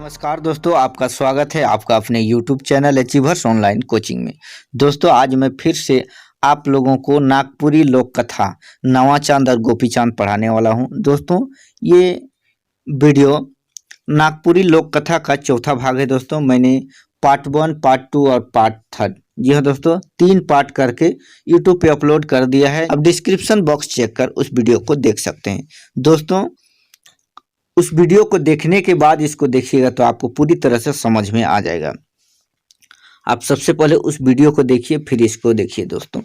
नमस्कार दोस्तों, आपका स्वागत है आपका अपने YouTube channel achievers online coaching में। दोस्तों, आज मैं फिर से आप लोगों को नागपुरी लोक कथा नवा चांद और गोपी चांद पढ़ाने वाला हूं। दोस्तों, ये वीडियो नागपुरी लोक कथा का चौथा भाग है। दोस्तों, मैंने पार्ट 1, पार्ट 2 और पार्ट 3, जी हाँ दोस्तों, 3 पार्ट करके YouTube पे अपलोड कर दिया है। अब डिस्क्रिप्शन बॉक्स चेक कर उस वीडियो को देख सकते हैं। दोस्तों, उस वीडियो को देखने के बाद इसको देखिएगा तो आपको पूरी तरह से समझ में आ जाएगा। आप सबसे पहले उस वीडियो को देखिए, फिर इसको देखिए दोस्तों।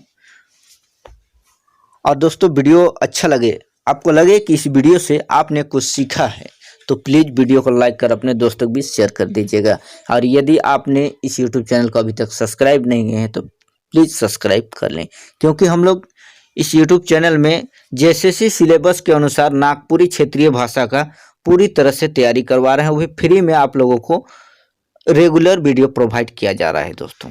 और दोस्तों, वीडियो अच्छा लगे, आपको लगे कि इस वीडियो से आपने कुछ सीखा है, तो प्लीज़ वीडियो को लाइक कर अपने दोस्तों के बीच शेयर कर दीजिएगा। और यदि आपने इस यूट्यूब चैनल को अभी तक सब्सक्राइब नहीं किए हैं तो प्लीज़ सब्सक्राइब कर लें, क्योंकि हम लोग इस यूट्यूब चैनल में JSSC सिलेबस के अनुसार नागपुरी क्षेत्रीय भाषा का पूरी तरह से तैयारी करवा रहे हैं। वो भी फ्री में आप लोगों को रेगुलर वीडियो प्रोवाइड किया जा रहा है दोस्तों।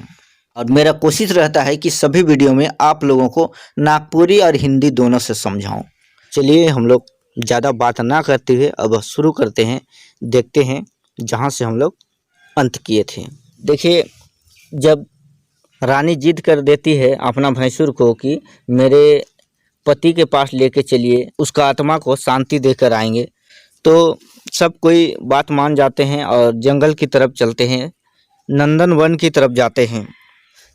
और मेरा कोशिश रहता है कि सभी वीडियो में आप लोगों को नागपुरी और हिंदी दोनों से समझाऊं। चलिए, हम लोग ज़्यादा बात ना करते हुए अब शुरू करते हैं। देखते हैं जहां से हम लोग अंत किए थे। देखिए, जब रानी जिद कर देती है अपना भैंसुर को कि मेरे पति के पास लेके चलिए, उसका आत्मा को शांति देकर आएंगे, तो सब कोई बात मान जाते हैं और जंगल की तरफ चलते हैं, नंदन वन की तरफ जाते हैं।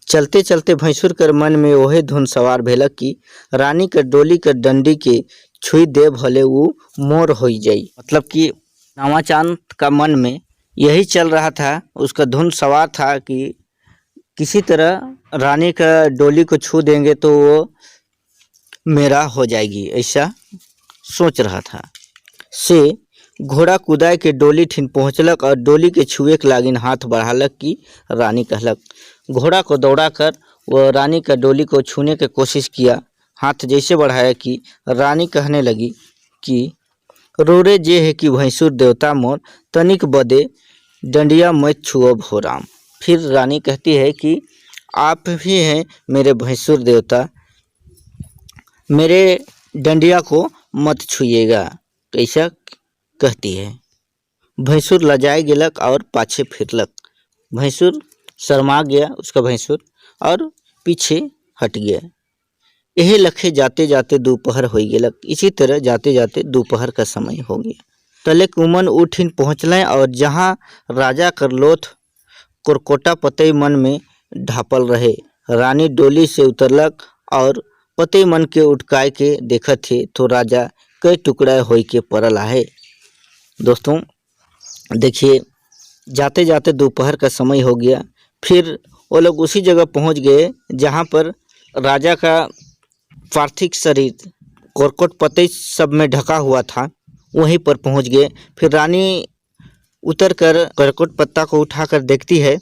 चलते चलते भैंसुर कर मन में ओहे धुन सवार भेलक कि रानी कर डोली कर डंडी के छुई दे भले वो मोर होई जाई। मतलब कि नवा चांद का मन में यही चल रहा था, उसका धुन सवार था कि किसी तरह रानी का डोली को छू देंगे तो वो मेरा हो जाएगी, ऐसा सोच रहा था। से घोड़ा कुदाय के डोली ठिन पहुँचलक और डोली के छुए के लागिन हाथ बढ़ालक कि रानी कहलक। घोड़ा को दौड़ाकर वह रानी का डोली को छूने की कोशिश किया। हाथ जैसे बढ़ाया कि रानी कहने लगी कि रोरे जे है कि भैंसुर देवता मोर तनिक बदे डंडिया मत छुअब हो राम। फिर रानी कहती है कि आप भी हैं मेरे भैंसुर देवता, मेरे डंडिया को मत छुइएगा, तो ऐसा कहती है। भैंसुर लजाए गेलक और पाछे फिरलक। भैंसुर शर्मा गया, उसका भैंसुर, और पीछे हट गया। यही लखे जाते जाते दोपहर हो गेलक। इसी तरह जाते जाते दोपहर का समय हो गया। तले कुमन उठिन पहुँचलें और जहाँ राजा कर लोथ कोरकोटा पतई मन में ढापल रहे। रानी डोली से उतरलक और पतई मन के उठकाय के देखत थे तो राजा कई टुकड़ा होई के पड़ल आहे। दोस्तों, देखिए, जाते जाते दोपहर का समय हो गया। फिर वो लोग उसी जगह पहुंच गए जहां पर राजा का पार्थिव शरीर कोरकोट पतई सब में ढका हुआ था, वहीं पर पहुंच गए। फिर रानी उतरकर कोरकोट पत्ता को उठाकर देखती है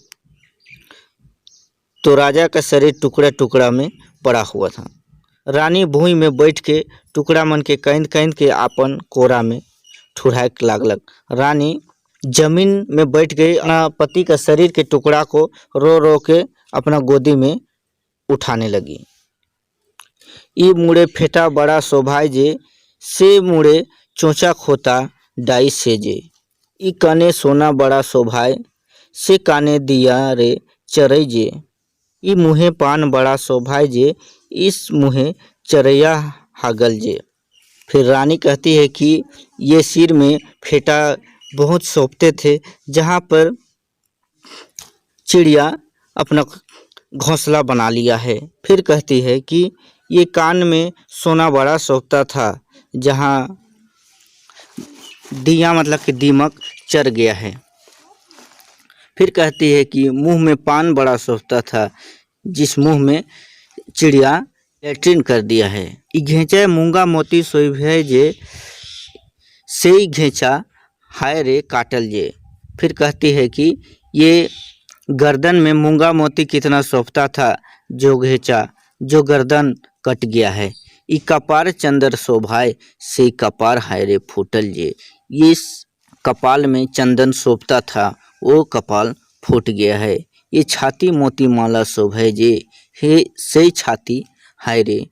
तो राजा का शरीर टुकड़ा टुकड़ा में पड़ा हुआ था। रानी भूमि में बैठ के टुकड़ा मन के कैंद कैंद के आपन कोरा में ठुराए लागलक। रानी जमीन में बैठ गई, अपना पति का शरीर के टुकड़ा को रो रो के अपना गोदी में उठाने लगी। ई मुड़े फेटा बड़ा शोभाय जे, से मुड़े चोंचा खोता डाई से जे। ई काने सोना बड़ा शोभाय, से काने दिया रे चरई जे। ई मुहे पान बड़ा शोभाय जे, इस मुहे चरैया हागल जे। फिर रानी कहती है कि ये सिर में फेटा बहुत शोभते थे, जहाँ पर चिड़िया अपना घोंसला बना लिया है। फिर कहती है कि ये कान में सोना बड़ा शोभता था, जहाँ दिया मतलब कि दीमक चर गया है। फिर कहती है कि मुंह में पान बड़ा शोभता था, जिस मुंह में चिड़िया लेट्रिन कर दिया है। ई घेंचा मूंगा मोती सोभे जे, से घेंचा हाय रे काटल जे। फिर कहती है कि ये गर्दन में मूंगा मोती कितना शोभता था, जो घेंचा जो गर्दन कट गया है। ई कपार चंदर शोभाय, से कपार हाय रे फूटल जे। ये कपाल में चंदन शोभता था, वो कपाल फूट गया है। ये छाती मोती माला शोभे जे, हे से छाती हाय रे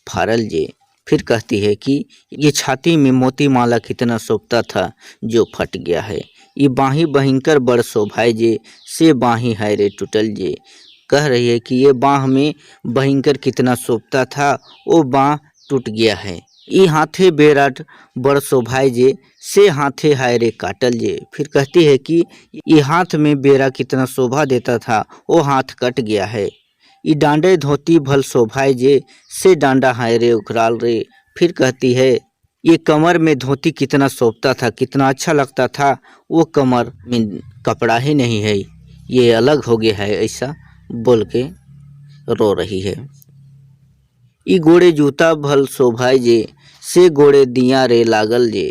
फारल जे। फिर कहती है कि ये छाती में मोती माला कितना शोभता था, जो फट गया है। ये बाही भयंकर बड़ शोभाय जे, से बाही है रे टूटल जे। कह रही है कि ये बाह में भयंकर कितना शोभता था, वो बाह टूट गया है। ये हाथे बेराट बड़ शोभाय जे, से हाथे हाय रे काटल जे। फिर कहती है कि ये हाथ में बेरा कितना शोभा देता था, वो हाथ कट गया है। ये डांडे धोती भल शोभाय जे, से डांडा हाय रे उखराल रे। फिर कहती है ये कमर में धोती कितना शोभता था, कितना अच्छा लगता था, वो कमर में कपड़ा ही नहीं है, ये अलग हो गया है, ऐसा बोल के रो रही है। ई गोड़े जूता भल शोभाय जे, से गोड़े दिया रे लागल जे।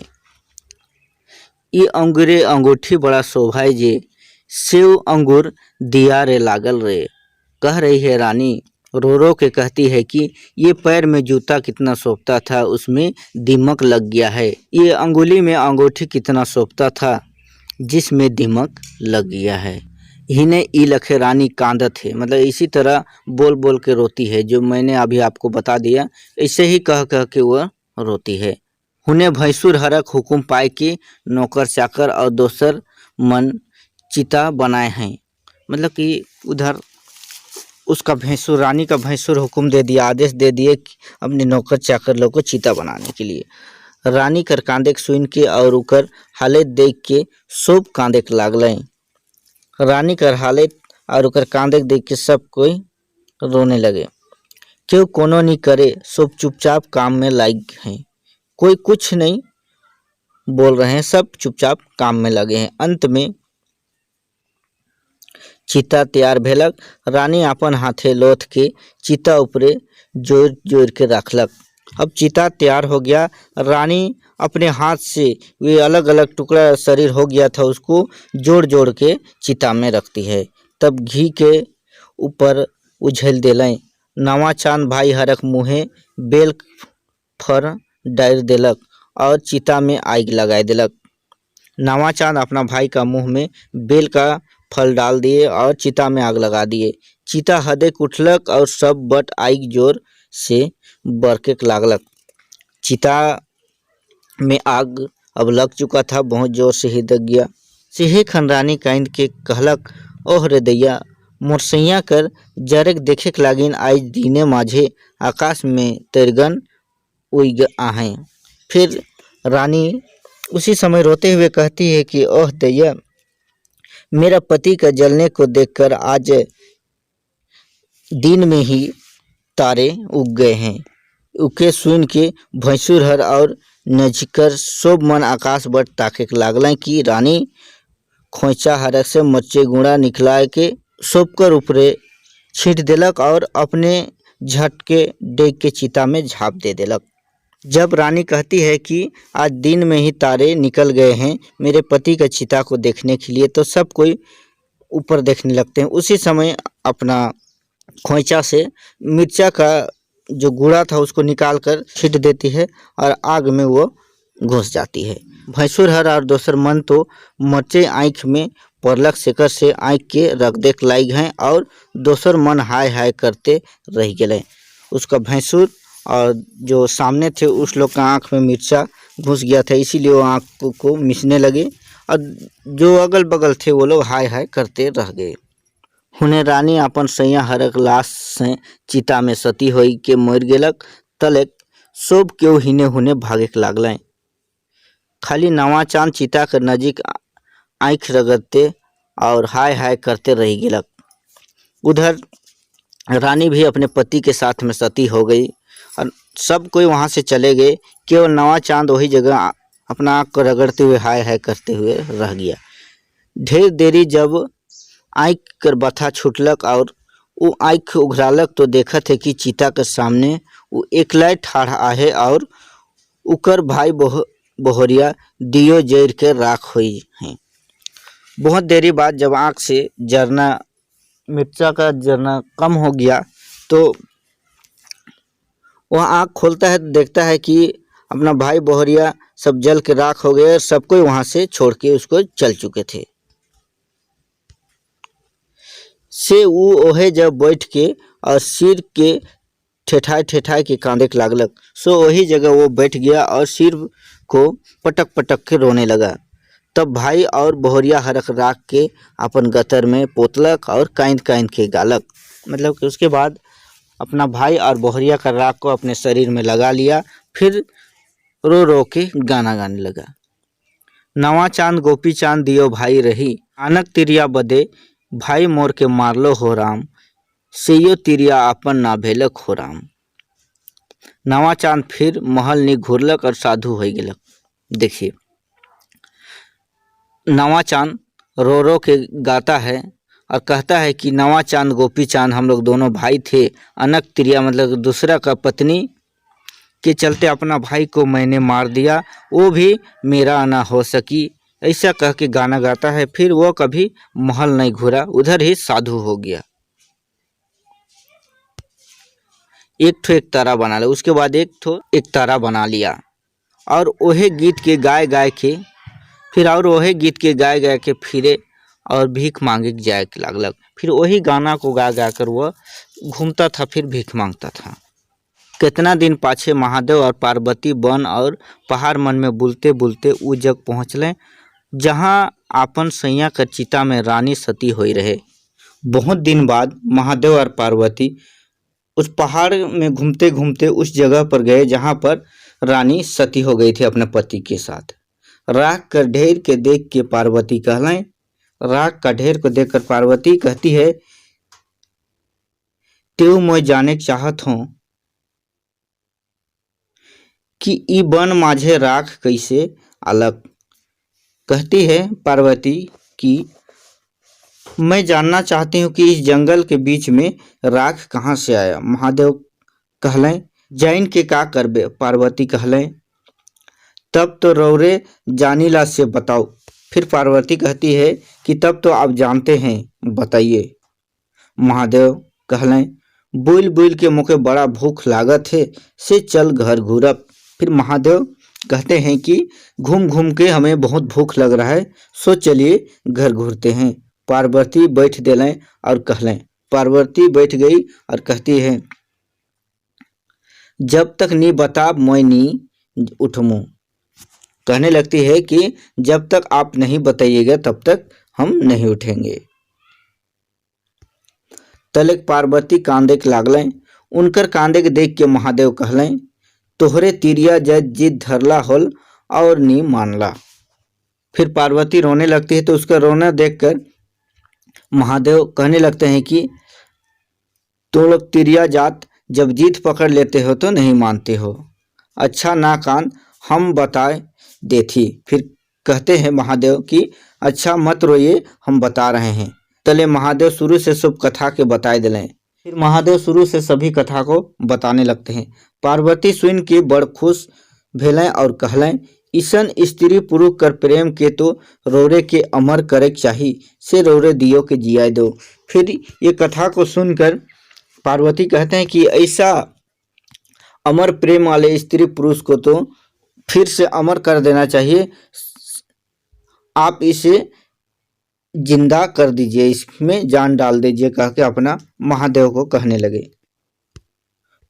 ई अंगूरे अंगूठी बड़ा शोभाय जे, से अंगूर दिया रे लागल रे। कह रही है रानी, रो रो के कहती है कि ये पैर में जूता कितना शोभता था, उसमें दीमक लग गया है। ये अंगुली में अंगूठी कितना शोभता था, जिसमें दीमक लग गया है। हिने ई लखे रानी कांदत है, मतलब इसी तरह बोल बोल के रोती है, जो मैंने अभी आपको बता दिया, ऐसे ही कह कह के वह रोती है। हुने भैंसुर हरक हुकुम पाए के नौकर चाकर और दोसर मन चिता बनाए हैं। मतलब कि उधर उसका भैंसुर, रानी का भैंसुर हुक्म दे दिया, आदेश दे दिए कि अपने नौकर चाकर लोग को चिता बनाने के लिए। रानी कर कांदे सुन के और उकर हालत देख के सब कांदे लागल। रानी कर हालत और उकर कांदे देख के सब कोई रोने लगे। क्यों कोनो नहीं करे, सब चुपचाप काम में लाग हैं, कोई कुछ नहीं बोल रहे हैं, सब चुपचाप काम में लगे हैं। अंत में चिता तैयार भेलक। रानी अपन हाथे लोथ के चिता ऊपरे जोर जोर के रखलक। अब चिता तैयार हो गया। रानी अपने हाथ से, वे अलग अलग टुकड़ा शरीर हो गया था, उसको जोड़ जोड़ के चिता में रखती है। तब घी के ऊपर उझल देलें। नवा चांद भाई हरक मुँहे बेल फर डाल देलक और चिता में आग लगा देलक। नवा चांद अपना भाई का मुंह में बेल का फल डाल दिए और चिता में आग लगा दिए। चिता हदे उठलक और सब बट आग जोर से बरके लागलक। चिता में आग अब लग चुका था, बहुत जोर से ही दग गया। सेहे खनरानी कांद के कहलक, ओह रे दैया, मोर सैया कर जरक देखे लागिन, आज दीने माझे आकाश में तैरगन उग आहें। फिर रानी उसी समय रोते हुए कहती है कि ओह दैया, मेरा पति का जलने को देखकर आज दिन में ही तारे उग गए हैं। उके सुन के भैंसुर हर और नजकर सब मन आकाश बट ताके लागल कि रानी खोइचा हरक से मच्चे गुड़ा निकला के सबकर ऊपरे छींट देलक और अपने झटके डेग के चिता में झाँप दे देलक। जब रानी कहती है कि आज दिन में ही तारे निकल गए हैं मेरे पति का चिता को देखने के लिए, तो सब कोई ऊपर देखने लगते हैं। उसी समय अपना खोइचा से मिर्चा का जो गुड़ा था उसको निकाल कर छींट देती है और आग में वो घुस जाती है। भैंसुर हर और दोसर मन तो मचे आँख में पड़लक, शेकर से आँख के रख देख लाग हैं और दोसर मन हाय हाय करते रह गए। उसका भैंसुर और जो सामने थे उस लोग का आँख में मिर्चा घुस गया था, इसीलिए वो आँख को मिसने लगे और जो अगल बगल थे वो लोग हाय हाय करते रह गए। हुने रानी अपन सैया हरक लाश से चिता में सती होई के मर गेलक। तलेक सब केहू हिने हुने भागे लागल। खाली नवा चांद चिता के नजीक आँख रगड़ते और हाय हाय करते रह गेलक। उधर रानी भी अपने पति के साथ में सती हो गई और सब कोई वहाँ से चले गए। केवल नवा चांद वही जगह अपना आँख को रगड़ते हुए हाय हाय करते हुए रह गया। ढेर देरी जब आँख कर बथा छूटलक और वो आँख उघरालक तो देखत है कि चिता के सामने वो एकलाई ठाढ़ आहे और उकर भाई बहोरिया दियो जैर के राख हुई हैं। बहुत देरी बाद जब आँख से जरना, मिर्चा का जरना कम हो गया तो वह आँख खोलता है, देखता है कि अपना भाई बहोरिया सब जल के राख हो गए और सब कोई वहाँ से छोड़ के उसको चल चुके थे। से वो ओहे जब बैठ के और सिर के ठेठाए ठेठाए के कांदे लागलक। सो वही जगह वो बैठ गया और सिर को पटक पटक के रोने लगा। तब भाई और बहुरिया हरक राख के अपन गतर में पोतलक और कांद कांद के गालक। मतलब कि उसके बाद अपना भाई और बहुरिया का राख को अपने शरीर में लगा लिया, फिर रो रो के गाना गाने लगा। नवा चांद गोपी चांद दियो भाई रही, आनक तिरिया बदे भाई मोर के मारलो हो राम, सेयो तिरिया अपन ना भेलक हो राम। नवा चांद फिर महल नी घुरलक और साधु हो गेलक। देखिए, नवा चांद रो रो के गाता है और कहता है कि नवा चांद गोपी चांद हम लोग दोनों भाई थे, अनक तिरिया मतलब दूसरा का पत्नी के चलते अपना भाई को मैंने मार दिया, वो भी मेरा ना हो सकी, ऐसा कह के गाना गाता है। फिर वो कभी महल नहीं घूरा, उधर ही साधु हो गया। एक तारा बना लिया, उसके बाद एक तारा बना लिया और वही गीत के गाय गाय के फिर और वही गीत के गाय गाय के फिरे और भीख मांगे जाए लगलक। फिर वही गाना को गा गा कर वह घूमता था, फिर भीख मांगता था। कितना दिन पाछे महादेव और पार्वती वन और पहाड़ मन में बुलते बुलते उ जग पहुँचलें जहाँ आपन सैया कर चिता में रानी सती हुई रहे। बहुत दिन बाद महादेव और पार्वती उस पहाड़ में घूमते घूमते उस जगह पर गए जहाँ पर रानी सती हो गई थी अपने पति के साथ। राख का ढेर के देख के पार्वती कहलें, राख का ढेर को देखकर पार्वती कहती है, तेऊ मैं जाने चाहत हूँ कि ई बन माझे राख कैसे अलग। कहती है पार्वती कि मैं जानना चाहती हूँ कि इस जंगल के बीच में राख कहाँ से आया। महादेव कहलें, जैन के का करबे। पार्वती कहलें, तब तो रौरे जानीला से बताओ। फिर पार्वती कहती है कि तब तो आप जानते हैं, बताइए। महादेव कहलें, बुल बुल के मुखे बड़ा भूख लागत है, से चल घर घूरब। फिर महादेव कहते हैं कि घूम घूम के हमें बहुत भूख लग रहा है, सो चलिए घर घूरते हैं। पार्वती बैठ दिलें और कहलें। पार्वती बैठ गई और कहती है, जब तक नी बता मैं नी उठमूँ। कहने लगती है कि जब तक आप नहीं बताइएगा तब तक हम नहीं उठेंगे। तलक पार्वती कांदे के लागलें। उनकर कांदे के देख के महादेव कहलें, तोहरे तिरिया जज जिद धरला होल और नी मानला। फिर पार्वती रोने लगती है तो उसका रोना देखकर महादेव कहने लगते हैं कि तो लोग तिरिया जात जब जीत पकड़ लेते हो तो नहीं मानते हो। अच्छा ना कान, हम बताए देथी। फिर कहते हैं महादेव कि अच्छा मत रोइए, हम बता रहे हैं। तले महादेव शुरू से सब कथा के बताए दिलें। फिर महादेव शुरू से सभी कथा को बताने लगते हैं। पार्वती सुन के बड़ खुश भेलें और कहलें, ईसन स्त्री पुरुष कर प्रेम के तो रौरे के अमर करे चाहिए, से रौरे दियो के जिया दो। फिर ये कथा को सुनकर पार्वती कहते हैं कि ऐसा अमर प्रेम वाले स्त्री पुरुष को तो फिर से अमर कर देना चाहिए, आप इसे जिंदा कर दीजिए, इसमें जान डाल दीजिए, कह के अपना महादेव को कहने लगे।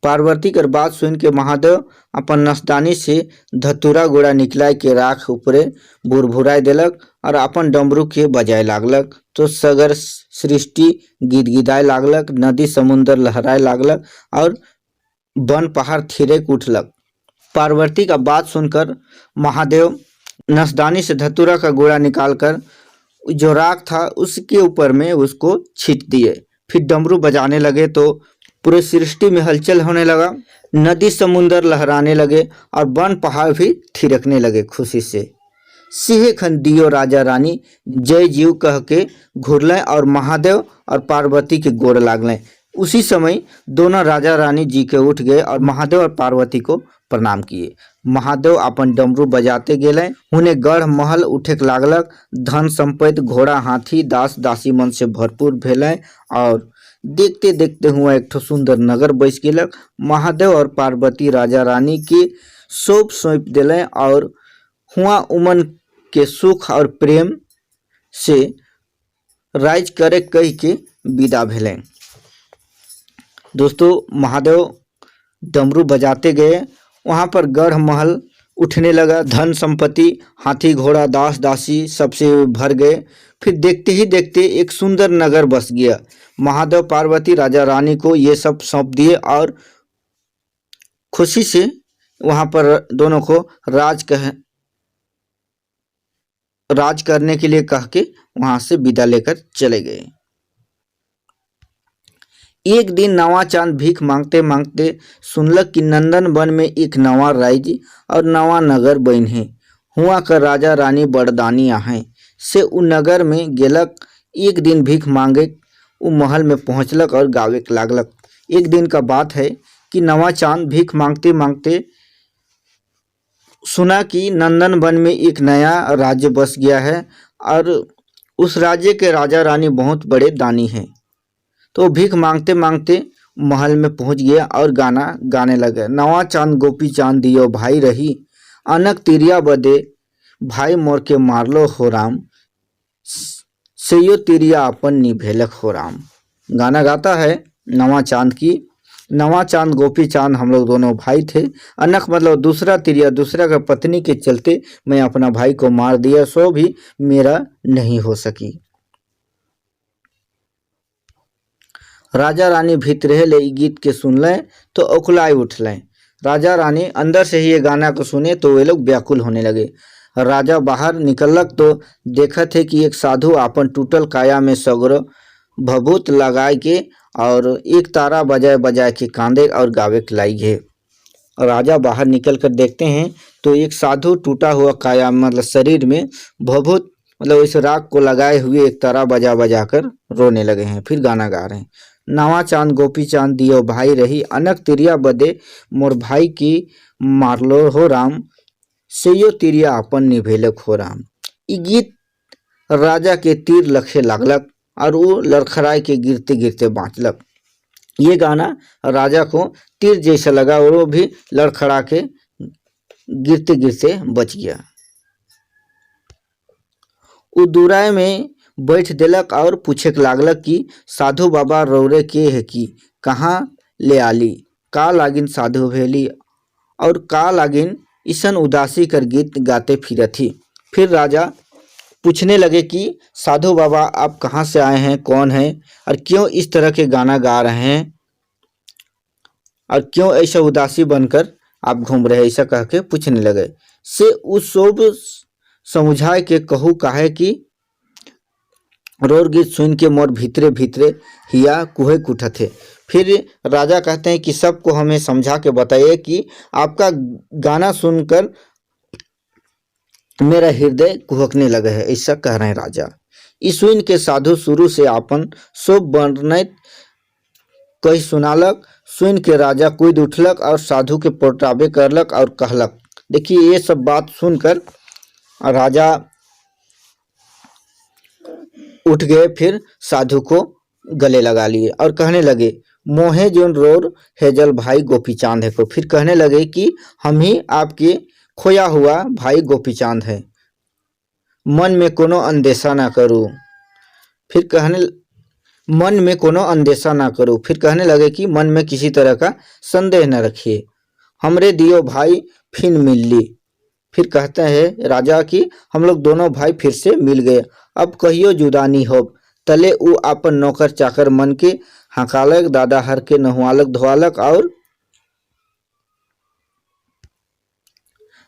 पार्वती कर बात सुन के महादेव अपन नसदानी से धतूरा गोड़ा निकलाय के राख ऊपरे भुरभुराई देलक और अपन डमरू के बजाय लागलक। तो सगर सृष्टि गिदगिदाए लागलक, नदी समुद्र लहराए लागलक और वन पहाड़ थिरे उठलक। पार्वती का बात सुनकर महादेव नसदानी से धतूरा का गोड़ा निकालकर जो राख था उसके ऊपर में उसको छीट दिए। फिर डमरू बजाने लगे तो पूरे सृष्टि में हलचल होने लगा, नदी समुद्र लहराने लगे और वन पहाड़ भी थिरकने लगे खुशी से। सिंह खन दियो राजा रानी जय जीव कह के घुरलें और महादेव और पार्वती के गोड़ लागलें। उसी समय दोनों राजा रानी जी के उठ गए और महादेव और पार्वती को प्रणाम किए। महादेव अपन डमरू बजाते गेले, उन्हें गढ़ महल उठे लागलक, धन संपत्ति घोड़ा हाथी दास दासी मन से भरपूर भेले और देखते देखते हुआ एक ठो सुंदर नगर बस गेलक। महादेव और पार्वती राजा रानी के सौंप दिले और हुआ उमन के सुख और प्रेम से राज करे कह के विदा भेले। दोस्तों, महादेव डमरू बजाते गए, वहाँ पर गढ़ महल उठने लगा। धन संपत्ति, हाथी घोड़ा, दास दासी सबसे भर गए। फिर देखते ही देखते एक सुंदर नगर बस गया। महादेव पार्वती राजा रानी को ये सब सौंप दिए और खुशी से वहां पर दोनों को राज करने के लिए कह के वहां से विदा लेकर चले गए। एक दिन नवा चांद भीख मांगते मांगते सुनलक कि नंदन वन में एक नवा राज्य और नवा नगर बन है। हुआ कर राजा रानी बड़दानी आहे से उ नगर में गेलक। एक दिन भीख मांगे उ महल में पहुंचलक और गावे लागलक। एक दिन का बात है कि नवा चांद भीख मांगते मांगते सुना कि नंदन वन में एक नया राज्य बस गया है और उस राज्य के राजा रानी बहुत बड़े दानी हैं। तो भीख मांगते मांगते महल में पहुंच गया और गाना गाने लगे। नवा चांद गोपी चांद दियो भाई रही, अनक तिरिया बदे भाई मोर के मारलो हो राम, सेयो तिरिया अपन निभेलक हो राम। गाना गाता है नवा चांद की। नवा चांद गोपी चांद हम लोग दोनों भाई थे। अनक मतलब दूसरा तिरिया, दूसरा का पत्नी के चलते मैं अपना भाई को मार दिया, सो भी मेरा नहीं हो सकी। राजा रानी भीतरे ले गीत के सुन लें तो ओखलाई उठ लें। राजा रानी अंदर से ही ये गाना को सुने तो वे लोग व्याकुल होने लगे। राजा बाहर निकलक तो देखा थे कि एक साधु आपन टूटल काया में सगरो भभूत लगाए के और एक तारा बजाए बजाए के कांदे और गावे के लाई है। राजा बाहर निकल कर देखते हैं तो एक साधु टूटा हुआ काया मतलब शरीर में भभूत मतलब इस राग को लगाए हुए एक तारा बजा बजा कर रोने लगे हैं। फिर गाना गा रहे हैं। नवा चांद गोपी चांद दियो भाई रही, अनक तिरिया बदे मोर भाई की मारलो हो राम, सेयो तिरिया अपन निभेलक हो राम। ई गीत राजा के तीर लखे लागलक और वो लड़खड़ाए के गिरते गिरते बाँचलक। ये गाना राजा को तीर जैसा लगा और वो भी लड़खड़ा के गिरते गिरते बच गया। वो दूराए में बैठ देलक और पूछे लागलक कि साधु बाबा रौरे के है कि कहाँ ले आली, का लागिन साधु भेली और का लागिन ईसन उदासी कर गीत गाते फिरथी। फिर राजा पूछने लगे कि साधु बाबा आप कहाँ से आए हैं, कौन हैं और क्यों इस तरह के गाना गा रहे हैं और क्यों ऐसा उदासी बनकर आप घूम रहे हैं, ऐसा कह के पूछने लगे। से उस सब समझाए के कहू काहे कि रोर गीत सुन के मोर भीतरे भीतरे हिया कुहे कुठा थे। फिर राजा कहते हैं कि सबको हमें समझा के बताइए कि आपका गाना सुनकर मेरा हृदय कुहकने लगा है, ऐसा कह रहे हैं राजा। इस सुन के साधु शुरू से आपन शोभ वर्णित कही सुनालक। सुन के राजा कूद उठलक और साधु के पोटाबे करलक और कहलक। देखिए ये सब बात सुनकर राजा उठ गए, फिर साधु को गले लगा लिए और कहने लगे मोहे जोन रोर हेजल भाई गोपी चांद है को। फिर कहने लगे कि हम ही आपके खोया हुआ भाई गोपी चांद है, मन में कोनो अंदेशा ना करूं। फिर कहने मन में कोनो अंदेशा ना करूं। फिर कहने लगे कि मन में किसी तरह का संदेह न रखिए, हमरे दियो भाई फिर मिल ली। फिर कहते हैं राजा कि हम लोग दोनों भाई फिर से मिल गए, अब कहियो जुदा नहीं हो। तले उ अपन नौकर चाकर मन के हकालक, दादा हर के नहुआलक धोआलक और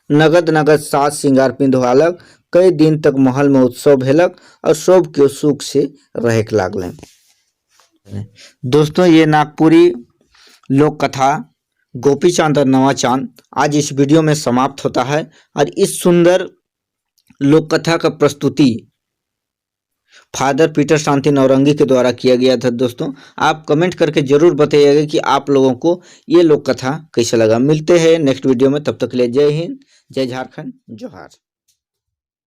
नगद नगद साज श्रृंगार पिंधवालक। कई दिन तक महल में उत्सव भेलक और सब के सुख से रहे लागल। दोस्तों ये नागपुरी लोक कथा गोपी चांद और नवा चांद आज इस वीडियो में समाप्त होता है। और इस सुंदर लोक कथा का प्रस्तुति फादर पीटर शांति नौरंगी के द्वारा किया गया था। दोस्तों आप कमेंट करके जरूर बताइएगा कि आप लोगों को ये लोक कथा कैसा लगा। मिलते हैं नेक्स्ट वीडियो में, तब तक के लिए जय हिंद, जय झारखंड, जोहार।